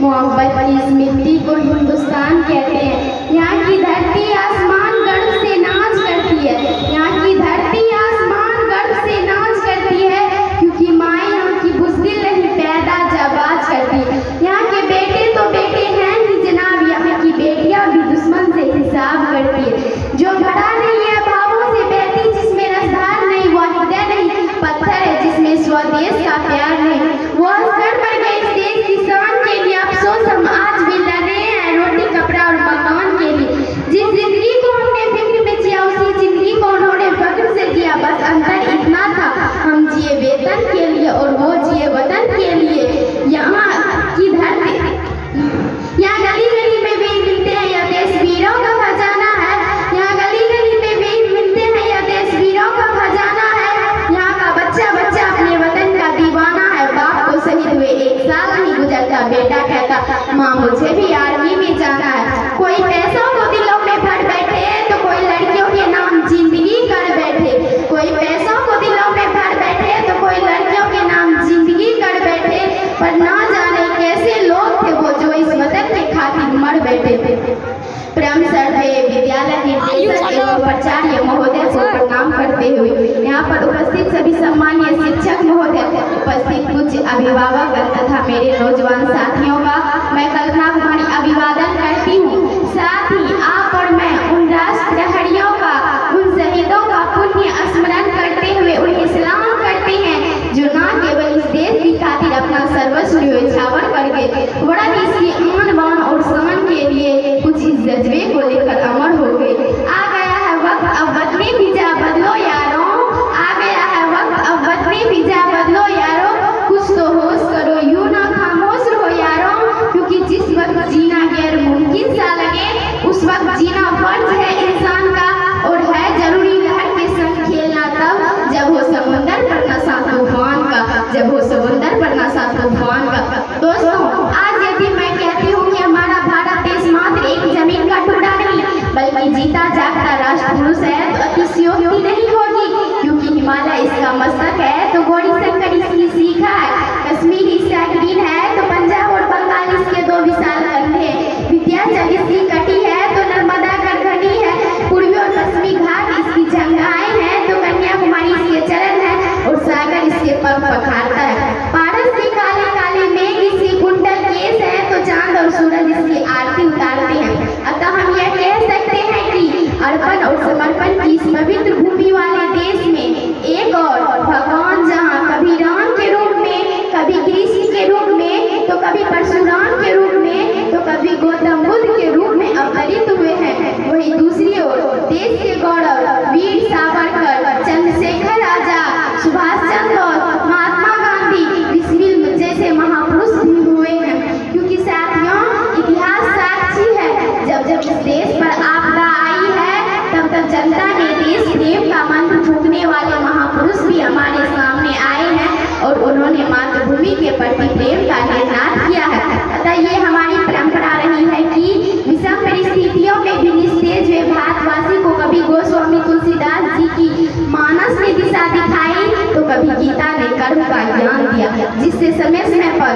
मोहब्बत की इस मिट्टी को हिंदुस्तान कहते हैं। यहाँ की धरती आसमान गर्व से नाच करती है। यहाँ की धरती आसमान गर्व से नाच करती है, क्योंकि माँ यहाँ की बुज़दिल नहीं पैदा जाबाज करती है। यहाँ के बेटे तो बेटे हैं ही जनाब, यहाँ की बेटियाँ भी दुश्मन से हिसाब करती है। जो भरा नहीं है भावों से बहती, जिसमें रसधार नहीं वो हृदय नहीं, पत्थर है जिसमें स्वदेश का प्यार नहीं। वो असर पर गए इस देश की शान के लिए, अफसोस हम आज भी लड़ रहे हैं रोटी कपड़ा और मकान के लिए। जिस जिंदगी को हमने फिक्र में जिया, उसी जिंदगी को उन्होंने फक्र से जिया। बस अंतर इतना था, हम जिए वेतन के लिए और वो जिए वतन के लिए। यहाँ की धरती, यहाँ गली गली में वीर मिलते हैं, यह देश वीरों का खजाना है। यहाँ गली गली में वीर मिलते हैं, यह देश वीरों का खजाना है। यहाँ का बच्चा बच्चा अपने वतन का दीवाना है। बाप को शहीद हुए 1 साल नहीं गुजरता, बेटा कहता माँ मुझे भी आर्मी में जाना है। कोई पैसों को दिलों में भर बैठे, तो कोई लड़कियों के नाम जिंदगी कर बैठे। कोई पैसों को दिलों में भर बैठे, तो कोई लड़कियों के नाम जिंदगी कर बैठे। पर ना जाने कैसे लोग थे वो जो इस वतन के खातिर मर बैठे थे। प्रेम सर्वे विद्यालय निर्देशक एवं प्राचार्य महोदय को प्रणाम करते हुए यहाँ पर उपस्थित सभी सम्मानीय शिक्षक महोदय, उपस्थित कुछ अभिभावक तथा मेरे नौजवान साथियों का मैं कल्पना कुमारी अभिवादन करती हूँ। साथ ही आप और मैं उन राष्ट्र प्रहरियों का, उन शहीदों का पुण्य स्मरण करते हुए उन्हें सलाम करते हैं, जो न केवल इस देश की खातिर अपना सर्वस्व न्यौछावर कर गए, वरन इसकी आन बान और शान के लिए कुछ इस जज्बे को लेकर अमर हो गए। आ गया है वक्त, अब वतनी फिजा बदलो यारों। आ गया है वक्त, अब वतनी फिजा बदलो यारों। कुछ तो होश करो, यूं ना खामोश रहो यारों, क्योंकि जिस वक्त जीना गैर मुमकिन सा लगे, उस वक्त जीना फर्ज है इंसान का, और है जरूरी लहर के संग खेलना तब जब हो समुंदर पर नशा तूफान का, जब हो समुंदर पर नशा तूफान का। दोस्तों, आज यदि मैं कहती हूँ कि हमारा भारत देश मात्र एक जमीन का टुकड़ा नहीं, बल्कि जीता जागता राष्ट्र पुरुष है, तो अतिशयोक्ति नहीं होगी, क्योंकि हिमालय इसका मस्तक है, तो गौरी शंकर इसकी सीखा है, कश्मीर इसका ग्रीन है, तो पंजाब और बंगाल इसके 2 विशाल कंधे, विंध्याचल इसकी कटी है, तो नर्मदा गढ़घनी है, पूर्वी और पश्चिमी घाट इसकी जंगाएं हैं, तो कन्याकुमारी इसके चरण है, और सागर इसके पग पखारता है। पारस के काले काले मेघ इसके कुंडल केस है, तो चांद और सूरज इसकी आरती उतारते हैं। अतः हम यह कह सकते हैं कि अर्पण और समर्पण की इस पवित्र भूमि वाले देश में एक और भगवान जहाँ कभी राम के रूप में, कभी कृष्ण के रूप में, तो कभी परशुराम के रूप में, तो कभी गौतम बुद्ध के रूप में अवतरित हुए हैं, वही दूसरी ओर देश के गौरव वीर सावरकर, चंद्रशेखर आजाद, सुभाष चंद्र बोस, महात्मा गांधी, बिस्मिल जैसे महापुरुष भी हुए हैं। क्योंकि साथियों, इतिहास साक्षी है, जब जब इस देश पर आपदा आई है, तब तब जनता ने देश प्रेम का मंत्र फूंकने वाले महापुरुष भी हमारे सामने आए हैं, और उन्होंने मातृभूमि के प्रति प्रेम का निर्नाद किया है। अतः ये हमारी परंपरा रही है कि विषम परिस्थितियों में भी निस्तेज हुए भारतवासी को कभी गोस्वामी तुलसीदास जी की मानस ने दिशा दिखाई, तो कभी गीता ने कर्म का ज्ञान दिया, जिससे समय समय पर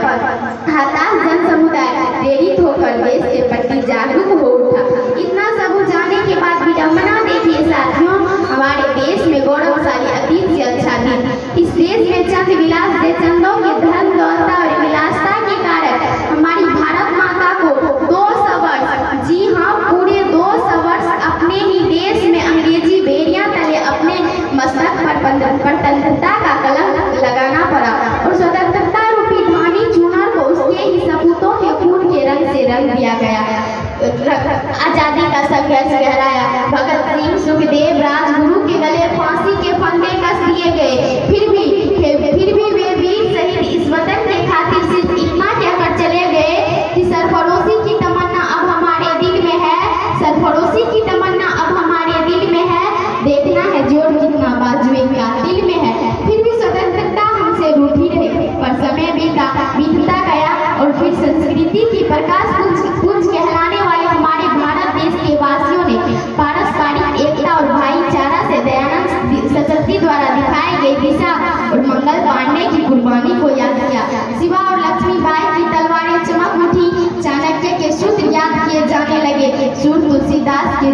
हताश जन समुदाय प्रेरित होकर देश के प्रति जागरूक हो उठा। इतना सब जाने के बाद विडंबना देखिए साथियों, हमारे देश में गौरवशाली अतीत से अच्छा दिन। इस देश में चंद विलास से चंदों के धन दौलता और विलासता के कारण हमारी भारत माता को 200 वर्ष, जी हाँ पूरे 200 वर्ष अपने ही देश में अंग्रेजी बेरियां तले अपने मस्तक पर स्वतंत्रता का कलंक लगाना पड़ा, और स्वतंत्रता रूपी धानी चूनर को उसके ही सपूतों के खून के रंग से रंग दिया गया। आजादी का संघर्ष गहराया, भगत सिंह, सुखदेव, राजगुरु के गले फांसी के फंदे कस दिए गए, फिर भी वे वीर शहीद इस वतन के खातिर सिर्फ इतना कहकर चले गए कि सरफरोशी की तमन्ना अब हमारे दिल में है, सरफरोशी की तमन्ना अब हमारे दिल में है, देखना है जोर कितना बाजुए का दिल में है। फिर भी स्वतंत्रता हमसे रूठी रही, पर समय बीतता गया, और फिर संस्कृति की प्रकाश पुंज कहलाने वाले हमारे भारत देश के वासियों ने पारस्परिक एकता और भाईचारा से दयानंद सरस्वती द्वारा दिखाई गई दिशा और मंगल पांडे की कुर्बानी को याद किया। शिवा और लक्ष्मीबाई की तलवारें चमक उठी,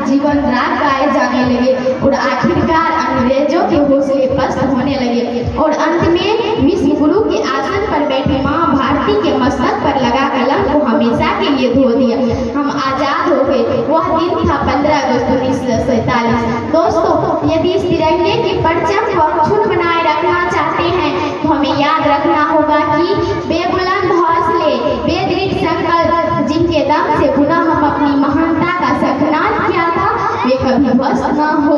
जीवन राग गाए जाने लगे और आखिरकार अंग्रेजों के हौसले पस्त होने लगे और अंत में विश्व गुरु के आसन पर बैठी माँ भारती के मस्तक पर लगा कलम को हमेशा के लिए धो दिया। हम आजाद हो गए। वह दिन था 15 अगस्त 1947। दोस्तों, यदि इस तिरंगे के परचम को अक्षुण्ण बनाए रखना चाहते हैं तो हमें याद रखना होगा कि बेबुलंद हौसले, बेदृढ़ संकल्प जिनके दम से पुनः हम अपनी महानता का शंखनाद किया था वे कभी ध्वस्त न हो,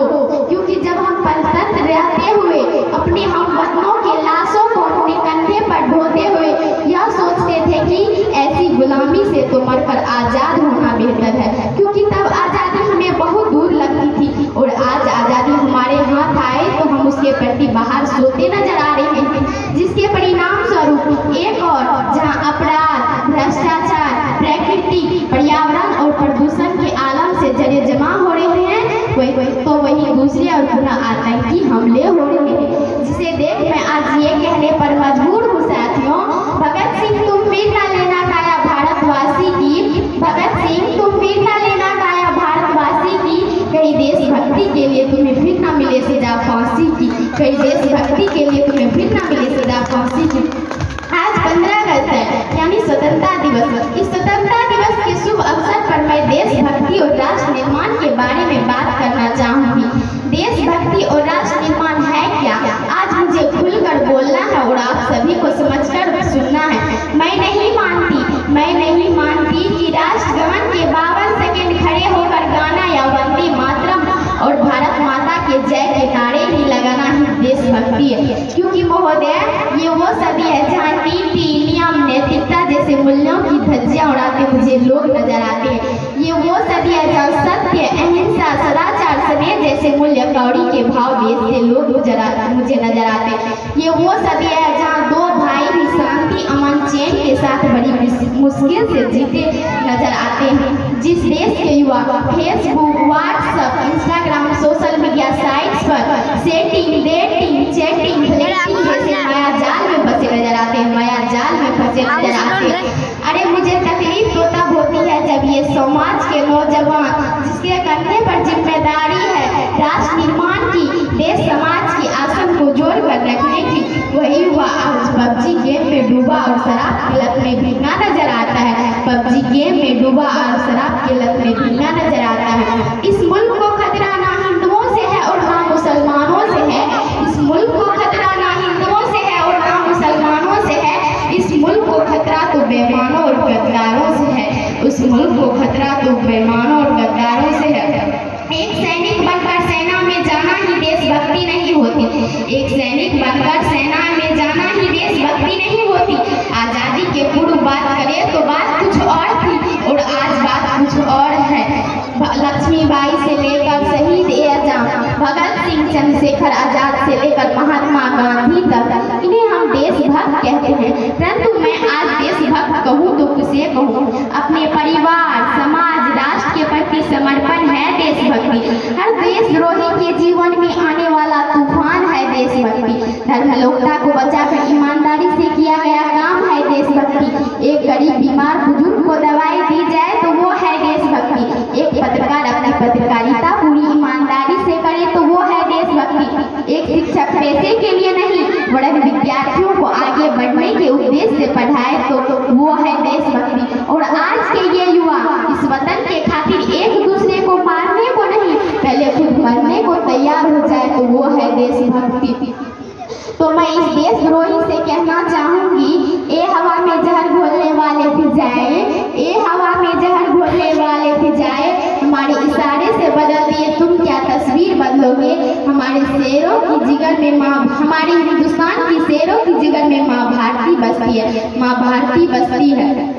क्योंकि जब हम परतंत्र रहते हुए अपने हमवतनों के लाशों को अपने कंधे पर ढोते हुए यह सोचते थे कि ऐसी गुलामी से तो मरकर आजाद होना बेहतर है, क्योंकि तब आजादी हमें बहुत दूर लगती थी और आज आजादी हमारे हाथ आए तो हम उसके प्रति बाहर सोते नजर आ रहे हैं, जिसके परिणाम स्वरूप एक और जहां अपराध, भ्रष्टाचार, प्रकृति, पर्यावरण और प्रदूषण के आलम से जरे जमा हो रहे हैं, वही दूसरे और पुनः आतंकी हमले हो रहे हैं, जिसे देख मैं आज ये कहने पर मजबूर हूँ साथियों, भगत सिंह तुम वीरता लेना गाया भारतवासी की, भगत सिंह तुम वीरता लेना गाया भारतवासी की, कहीं देशभक्ति के लिए तुम्हें फिर न मिले सजा फांसी की, कहीं देशभक्ति के लिए तुम्हें फिर न मिले सजा फांसी की। आज 15 अगस्त है, यानी स्वतंत्रता दिवस। इस स्वतंत्रता दिवस के शुभ अवसर पर मैं देशभक्ति और राष्ट्र निर्माण के बारे में बात करना चाहूंगी। देशभक्ति और राष्ट्र निर्माण है क्या? आज मुझे खुलकर बोलना है और आप सभी को समझकर सुनना है। मैं नहीं मानती कि राष्ट्रगान के 52 सेकंड खड़े होकर गाना या वंदे मातरम और भारत माता के जय के नारे ही लगाना ही देशभक्ति है, क्योंकि महोदय ये वो सदी है जहाँ नीति, नियम, नैतिकता जैसे मूल्यों की धज्जियां उड़ाते मुझे लोग नजर आते हैं। ये वो सदी है जहाँ सत्य, अहिंसा, सदाचार, स्नेह जैसे मूल्य कौड़ी के भाव बेचते लोग मुझे नजर आते हैं। ये वो सदी है जहाँ दो भाई भी शांति, अमन, चैन के साथ बड़ी मुश्किल से जीते नजर आते हैं। जिस देश के युवा Facebook, WhatsApp, Instagram, social media sites पर सेटिंग, डेटिंग, चैटिंग, जैसे माया जाल में फंसे नजर आते हैं, माया जाल में फंसे नजर आते हैं। अरे मुझे तकलीफ तो तब होती है जब ये समाज के नौजवान जिसके कंधे पर जिम्मेदारी है राष्ट्र निर्माण की, देश समाज की आसन को जोड़ कर रखने की, वही युवा आज पबजी गेम में डूबा और शराब की लत में भीगा नजर आता है। पबजी गेम में डूबा और शराब की लत में भीगा नजर आता है। इस मुल्क को खतरा ना हिंदुओं से है और ना मुसलमानों से है। इस मुल्क को खतरा ना हिंदुओं से है और ना मुसलमानों से है। इस मुल्क को खतरा तो बेईमानों और गद्दारों से है। उस मुल्क को खतरा तो बेईमानों और गद्दारों से है। एक सैनिक बनकर सेना में जाना ही देशभक्ति नहीं होती। एक सैनिक बनकर सेना में जाना ही देशभक्ति नहीं होती। आजादी के पूर्व बात करें तो बात कुछ और थी और आज बात कुछ और है। लक्ष्मीबाई से लेकर शहीद एजाम भगत सिंह, चंद्रशेखर आजाद से लेकर महात्मा गांधी तक इन्हें हम देशभक्त कहते हैं। परंतु मैं आज देशभक्त कहूँ तो किसे कहूँ? अपने परिवार, समाज, राष्ट्र के प्रति समर्पण है देशभक्ति। हर देशद्रोही के जीवन में आने वाला तूफान है देशभक्ति। धर्मलोकता को बचाकर ईमानदारी से किया गया काम है देशभक्ति। एक गरीब बीमार बुजुर्ग को दवाई दी जाए तो वो है देशभक्ति। एक पत्रकार अपनी पत्रकारिता पूरी ईमानदारी से करे तो वो है देशभक्ति। एक शिक्षक पैसे के लिए नहीं वरन विद्यार्थियों को आगे बढ़ने के उद्देश्य से पढ़ाए तो वो है देशभक्ति। और आज के ये युवा इस वतन के खातिर एक दूसरे को मारने को नहीं पहले खुद मरने को तैयार हो जाए तो वो है देशभक्ति। तो मैं इस देशद्रोही से कहना चाहूंगी, ए हवा में जहर घोलने वाले भी जाए, ए हवा में जहर घोलने वाले भी जाए। हमारे इशारे से बदल दिए तुम क्या तस्वीर बदलोगे? हमारे शेरों की जिगर में हमारे हिंदुस्तान की शेरों की जिगर में माँ भारती बसती है, माँ भारती बसती है।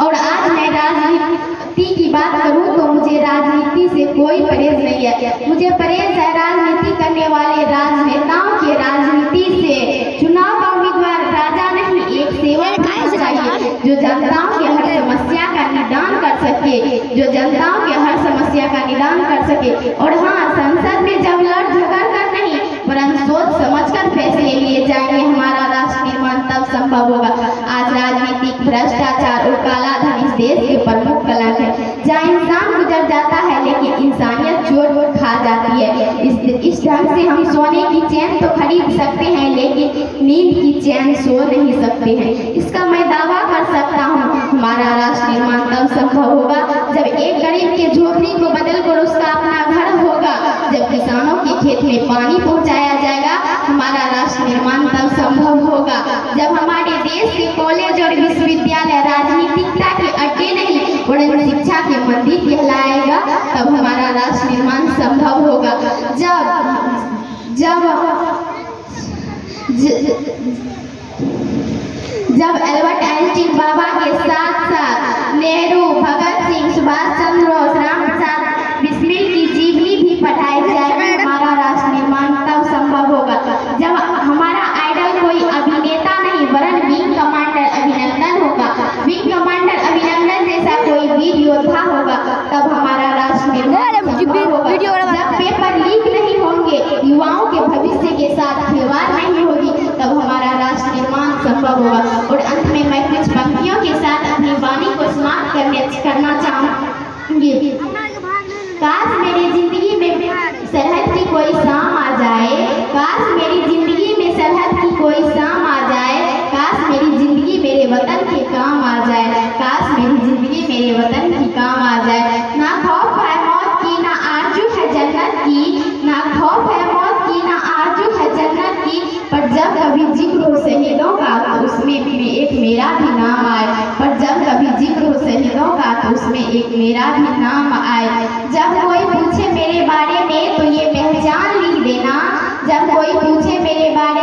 और आज मैं राजनीति की बात करूं तो मुझे राजनीति से कोई परहेज नहीं है। मुझे परहेज है राजनीति करने वाले राजनेताओं के राजनीति से। चुनाव का उम्मीदवार राजा नहीं, एक सेवक होना चाहिए जो जनताओं के हर समस्या का निदान कर सके, जो जनताओं के हर समस्या का निदान कर सके। और हाँ, संसद में जब लड़ झगड़ कर नहीं परंतु सोच समझकर फैसले लिए जाएंगे हमारा राष्ट्र निर्माण तब संभव होगा। आज राजनीतिक भ्रष्टाचार और काला धन इस देश के प्रमुख कलंक है। जहाँ इंसान गुजर जाता है लेकिन इस ढंग से हम सोने की चैन तो खरीद सकते हैं, लेकिन नींद की चैन सो नहीं सकते हैं। इसका मैं दावा कर सकता हूँ, हमारा राष्ट्र निर्माण तब संभव होगा जब एक गरीब के झोपड़ी को बदलकर उसका अपना घर होगा, जब किसानों के खेत में पानी पहुँचाया जाएगा। हमारा राष्ट्र निर्माण तब संभव होगा जब हमारे देश के कॉलेज और विश्वविद्यालय राजनीतिकता के अड्डे नहीं वरन शिक्षा के मंदिर कहलाएगा। तब हमारा राष्ट्र निर्माण संभव होगा जब एल्बर्ट आइंस्टीन बाबा के साथ साथ नेहरू, भगत सिंह, सुभाष चंद्र बोस, राम प्रसाद बिस्मिल की जीवनी भी पढ़ाई जाएगी। हमारा राष्ट्र निर्माण तब संभव होगा जब हमारा आइडल कोई अभिनेता नहीं वरन विंग कमांडर अभिनंदन होगा। विंग कमांडर अभिनंदन जैसा कोई वीर योद्धा होगा। तब हमारा राष्ट्र निर्माण संभव होगा जब पेपर लीक नहीं होंगे, युवाओं के भविष्य के साथ खिलवाड़ नहीं होगी। तब हमारा राष्ट्र निर्माण संभव होगा। और अंत में मैं कुछ पंक्तियों के साथ अपनी वाणी को समाप्त करना चाहूँगी। काश मेरी जिंदगी में सरहद की कोई शाम आ जाए, काश मेरी जिंदगी में सरहद की कोई शाम आ जाए, काश मेरी जिंदगी मेरे वतन के काम आ जाए, काश मेरी जिंदगी मेरे वतन की काम आ जाए। ना खौफ है मौत की, ना आरज़ू है जन्नत की, ना खौफ है मौत की, ना आरज़ू है जन्नत की, पर जब कभी जिक्र हो शहीदों का तो उसमें एक मेरा भी नाम आए। पर जब कभी जिक्र हो शहीदों का तो उसमें एक मेरा भी नाम आए। जब कोई पूछे मेरे बारे में तो ये पहचान लिख देना, जब कोई पूछे मेरे बारे